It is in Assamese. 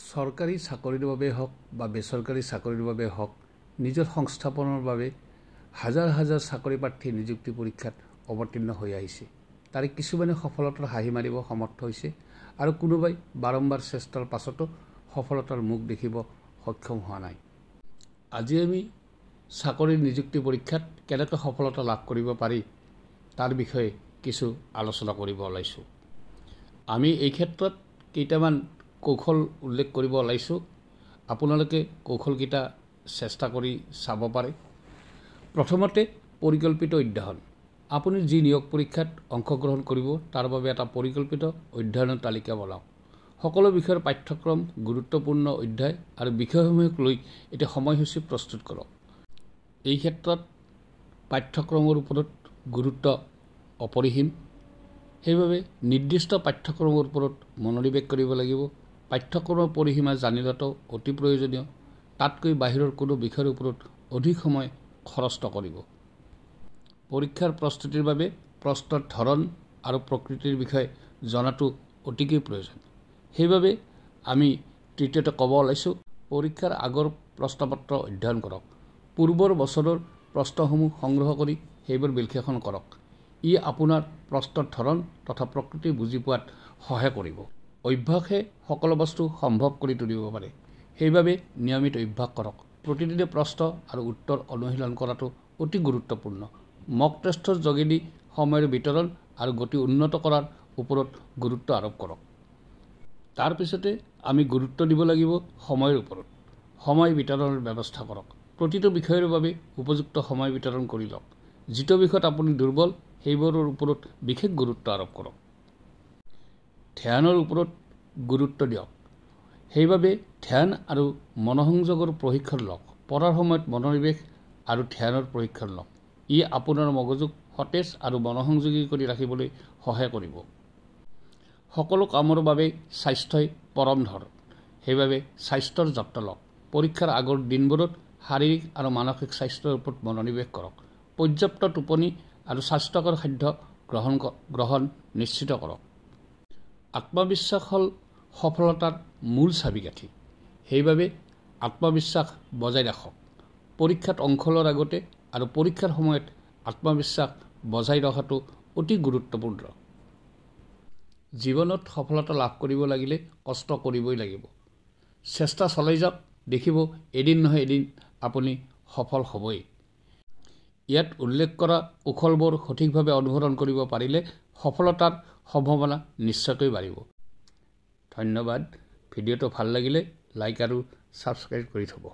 চৰকাৰী চাকৰিৰ বাবে হওক বা বেচৰকাৰী চাকৰিৰ বাবে হওক নিজৰ সংস্থাপনৰ বাবে হাজাৰ হাজাৰ চাকৰি প্ৰাৰ্থী নিযুক্তি পৰীক্ষাত অৱতীৰ্ণ হৈ আহিছে। তাৰে কিছুমানে সফলতাৰ হাঁহি মাৰিব সমৰ্থ হৈছে আৰু কোনোবাই বাৰম্বাৰ চেষ্টাৰ পাছতো সফলতাৰ মুখ দেখিব সক্ষম হোৱা নাই। আজি আমি চাকৰিৰ নিযুক্তি পৰীক্ষাত কেনেকৈ সফলতা লাভ কৰিব পাৰি তাৰ বিষয়ে কিছু আলোচনা কৰিব ওলাইছোঁ। আমি এই ক্ষেত্ৰত কেইটামান কৌশল উল্লেখ কৰিব ওলাইছোঁ। আপোনালোকে কৌশলকেইটা চেষ্টা কৰি চাব পাৰে। প্ৰথমতে পৰিকল্পিত অধ্যয়ন। আপুনি যি নিয়োগ পৰীক্ষাত অংশগ্ৰহণ কৰিব তাৰ বাবে এটা পৰিকল্পিত অধ্যয়নৰ তালিকা বনাওক। সকলো বিষয়ৰ পাঠ্যক্ৰম, গুৰুত্বপূৰ্ণ অধ্যায় আৰু বিষয়সমূহক লৈ এটি সময়সূচী প্ৰস্তুত কৰক। এই ক্ষেত্ৰত পাঠ্যক্ৰমৰ ওপৰত গুৰুত্ব অপৰিসীম। সেইবাবে নিৰ্দিষ্ট পাঠ্যক্ৰমৰ ওপৰত মনোনিৱেশ কৰিব লাগিব। পাঠ্যক্ৰমৰ পৰিসীমা জানিলাটো অতি প্ৰয়োজনীয়। তাতকৈ বাহিৰৰ কোনো বিষয়ৰ ওপৰত অধিক সময় খৰচ নকৰিব। পৰীক্ষাৰ প্ৰস্তুতিৰ বাবে প্ৰশ্নৰ ধৰণ আৰু প্ৰকৃতিৰ বিষয়ে জনাটো অতিকৈ প্ৰয়োজন। সেইবাবে আমি তৃতীয়তে ক'ব ওলাইছোঁ, পৰীক্ষাৰ আগৰ প্ৰশ্নপত্ৰ অধ্যয়ন কৰক। পূৰ্বৰ বছৰৰ প্ৰশ্নসমূহ সংগ্ৰহ কৰি সেইবোৰ বিশ্লেষণ কৰক। ই আপোনাৰ প্ৰশ্নৰ ধৰণ তথা প্ৰকৃতি বুজি পোৱাত সহায় কৰিব। অভ্যাসে সকলো বস্তু সম্ভৱ কৰি তুলিব পাৰে। সেইবাবে নিয়মিত অভ্যাস কৰক। প্ৰতিদিনে প্ৰশ্ন আৰু উত্তৰ অনুশীলন কৰাটো অতি গুৰুত্বপূৰ্ণ। মক টেষ্টৰ যোগেদি সময়ৰ বিতৰণ আৰু গতি উন্নত কৰাৰ ওপৰত গুৰুত্ব আৰোপ কৰক। তাৰ পিছতে আমি গুৰুত্ব দিব লাগিব সময়ৰ ওপৰত। সময় বিতৰণৰ ব্যৱস্থা কৰক। প্ৰতিটো বিষয়ৰ বাবে উপযুক্ত সময় বিতৰণ কৰি লওক। যিটো বিষয়ত আপুনি দুৰ্বল সেইবোৰৰ ওপৰত বিশেষ গুৰুত্ব আৰোপ কৰক। ধ্যানৰ ওপৰত গুৰুত্ব দিয়ক। সেইবাবে ধ্যান আৰু মনোসংযোগৰ প্ৰশিক্ষণ লওক। পঢ়াৰ সময়ত মনোনিৱেশ আৰু ধ্যানৰ প্ৰশিক্ষণ লওক। ই আপোনাৰ মগজুক সতেজ আৰু মনোসংযোগী কৰি ৰাখিবলৈ সহায় কৰিব। সকলো কামৰ বাবে স্বাস্থ্যই পৰম ধন। সেইবাবে স্বাস্থ্যৰ যত্ন লওক। পৰীক্ষাৰ আগৰ দিনবোৰত শাৰীৰিক আৰু মানসিক স্বাস্থ্যৰ ওপৰত মনোনিৱেশ কৰক। পৰ্যাপ্ত টোপনি আৰু স্বাস্থ্যকৰ খাদ্য গ্ৰহণ নিশ্চিত কৰক। আত্মবিশ্বাস হ'ল সফলতাৰ মূল চাবিকাঠি। সেইবাবে আত্মবিশ্বাস বজাই ৰাখক। পৰীক্ষাত অংশ লোৱাৰ আগতে আৰু পৰীক্ষাৰ সময়ত আত্মবিশ্বাস বজাই ৰখাটো অতি গুৰুত্বপূৰ্ণ। জীৱনত সফলতা লাভ কৰিব লাগিলে কষ্ট কৰিবই লাগিব। চেষ্টা চলাই যাওক, দেখিব এদিন নহয় এদিন আপুনি সফল হ'বই। ইয়াত উল্লেখ কৰা কৌশলবোৰ সঠিকভাৱে অনুসৰণ কৰিব পাৰিলে সফলতাৰ সম্ভাৱনা নিশ্চয়কৈ বাঢ়িব। ধন্যবাদ। ভিডিঅ'টো ভাল লাগিলে লাইক আৰু ছাবস্ক্ৰাইব কৰি থ'ব।